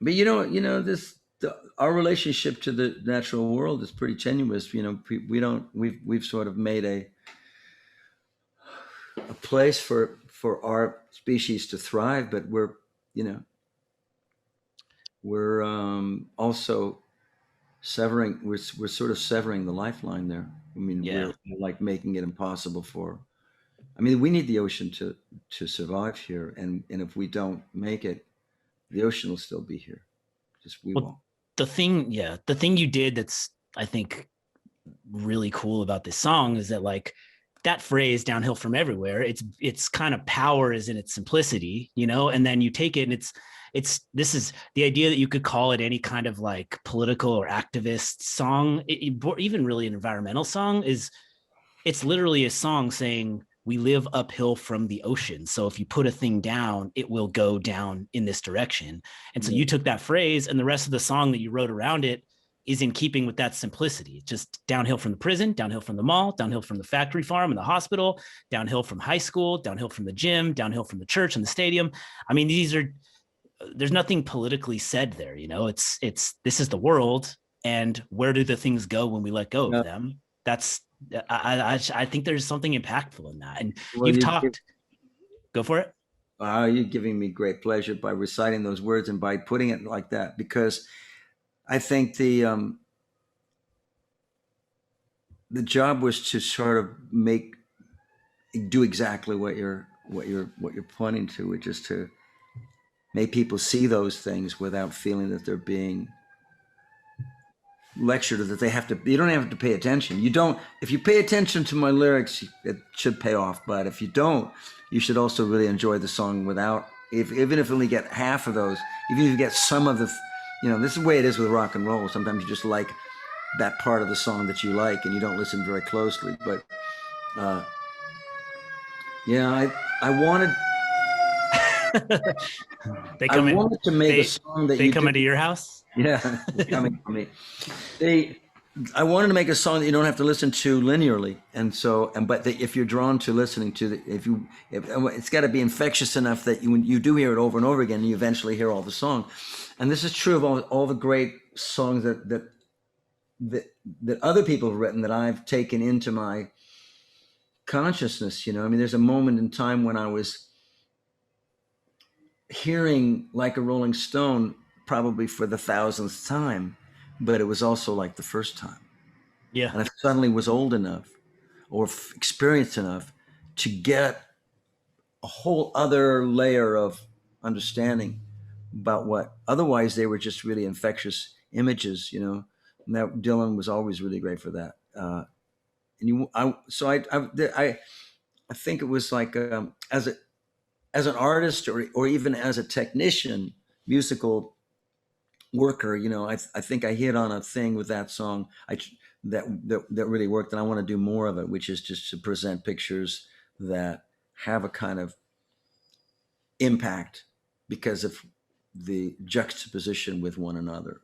But our relationship to the natural world is pretty tenuous. We don't. We've sort of made a place for our species to thrive, but you know we're also severing. We're sort of severing the lifeline there. I mean, Yeah. we're like making it impossible for. I mean, we need the ocean to survive here, and if we don't make it, the ocean will still be here. Just we Well, won't. the thing you did that's, I think, really cool about this song is that, like, that phrase "downhill from everywhere," it's kind of power is in its simplicity, and then you take it and it's this is the idea that you could call it any kind of like political or activist song, or even really an environmental song. Is It's literally a song saying we live uphill from the ocean. So if you put a thing down, it will go down in this direction. And so Yeah. you took that phrase, and the rest of the song that you wrote around it is in keeping with that simplicity. Just downhill from the prison, downhill from the mall, downhill from the factory farm and the hospital, downhill from high school, downhill from the gym, downhill from the church and the stadium. I mean, there's nothing politically said there. It's this is the world, and where do the things go when we let go of Yeah. them? That's I think there's something impactful in that. And Well, you've talked. Go for it. you're giving me great pleasure by reciting those words and by putting it like that, because I think the job was to sort of do exactly what you're pointing to, which is to make people see those things without feeling that they're being lectured, or that they have to. You don't have to pay attention. You don't. If you pay attention to my lyrics, it should pay off. But if you don't, you should also really enjoy the song without. Even if you only get half of those, even if you get some of the, this is the way it is with rock and roll. Sometimes you just like that part of the song that you like, and you don't listen very closely. But uh, yeah, I wanted they I come in. wanted to make a They song that they you come do. into your house. Yeah, coming from me. They, I wanted to make a song that you don't have to listen to linearly, and so, but if you're drawn to listening to if it's got to be infectious enough that when you do hear it over and over again, you eventually hear all the song. And this is true of all the great songs that that other people have written that I've taken into my consciousness. I mean, there's a moment in time when I was hearing "Like a Rolling Stone" probably for the thousandth time, but it was also like the first time. Yeah. And I suddenly was old enough or experienced enough to get a whole other layer of understanding about what otherwise they were just really infectious images. And that Dylan was always really great for that. And you, I, so I think it was like as an artist or even as a technician, musical worker, I think I hit on a thing with that song. That really worked, and I want to do more of it, which is just to present pictures that have a kind of impact because of the juxtaposition with one another.